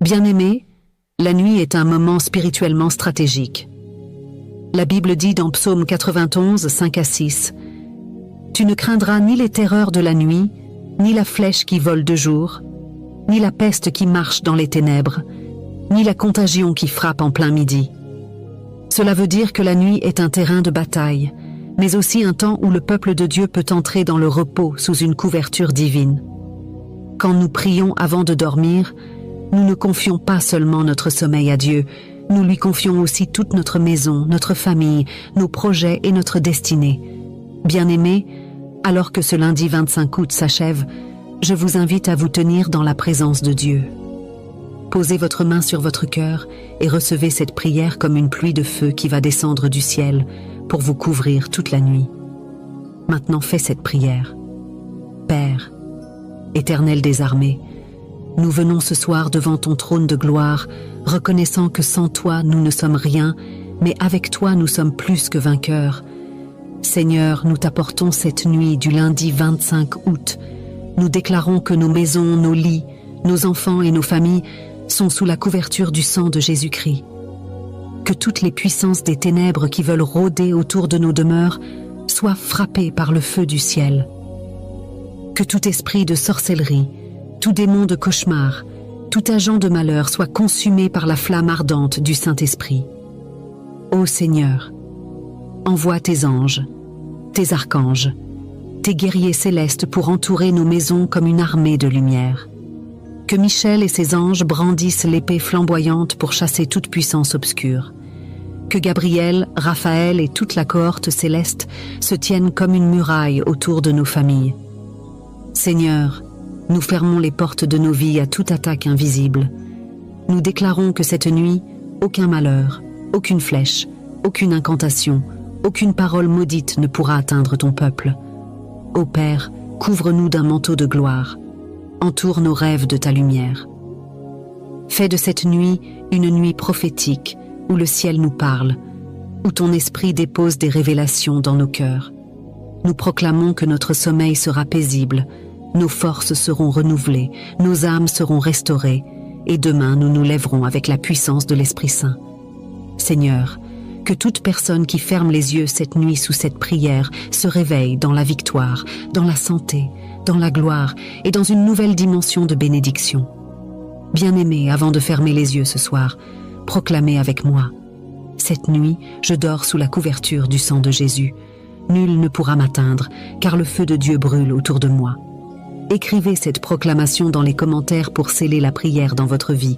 Bien-aimés, la nuit est un moment spirituellement stratégique. La Bible dit dans Psaume 91, 5 à 6, « Tu ne craindras ni les terreurs de la nuit, ni la flèche qui vole de jour, ni la peste qui marche dans les ténèbres, ni la contagion qui frappe en plein midi. » Cela veut dire que la nuit est un terrain de bataille, mais aussi un temps où le peuple de Dieu peut entrer dans le repos sous une couverture divine. Quand nous prions avant de dormir, nous ne confions pas seulement notre sommeil à Dieu, nous lui confions aussi toute notre maison, notre famille, nos projets et notre destinée. Bien-aimés, alors que ce lundi 25 août s'achève, je vous invite à vous tenir dans la présence de Dieu. Posez votre main sur votre cœur et recevez cette prière comme une pluie de feu qui va descendre du ciel pour vous couvrir toute la nuit. Maintenant fais cette prière. Père, Éternel des armées, nous venons ce soir devant ton trône de gloire, reconnaissant que sans toi nous ne sommes rien, mais avec toi nous sommes plus que vainqueurs. Seigneur, nous t'apportons cette nuit du lundi 25 août. Nous déclarons que nos maisons, nos lits, nos enfants et nos familles sont sous la couverture du sang de Jésus-Christ. Que toutes les puissances des ténèbres qui veulent rôder autour de nos demeures soient frappées par le feu du ciel. Que tout esprit de sorcellerie, tout démon de cauchemar, tout agent de malheur soit consumé par la flamme ardente du Saint-Esprit. Ô Seigneur, envoie tes anges, tes archanges, tes guerriers célestes pour entourer nos maisons comme une armée de lumière. Que Michel et ses anges brandissent l'épée flamboyante pour chasser toute puissance obscure. Que Gabriel, Raphaël et toute la cohorte céleste se tiennent comme une muraille autour de nos familles. Seigneur, nous fermons les portes de nos vies à toute attaque invisible. Nous déclarons que cette nuit, aucun malheur, aucune flèche, aucune incantation, aucune parole maudite ne pourra atteindre ton peuple. Ô Père, couvre-nous d'un manteau de gloire. Entoure nos rêves de ta lumière. Fais de cette nuit une nuit prophétique où le ciel nous parle, où ton esprit dépose des révélations dans nos cœurs. Nous proclamons que notre sommeil sera paisible, nos forces seront renouvelées, nos âmes seront restaurées, et demain nous nous lèverons avec la puissance de l'Esprit Saint. Seigneur, que toute personne qui ferme les yeux cette nuit sous cette prière se réveille dans la victoire, dans la santé, dans la gloire et dans une nouvelle dimension de bénédiction. Bien-aimés, avant de fermer les yeux ce soir, proclamez avec moi. Cette nuit, je dors sous la couverture du sang de Jésus. Nul ne pourra m'atteindre, car le feu de Dieu brûle autour de moi. Écrivez cette proclamation dans les commentaires pour sceller la prière dans votre vie.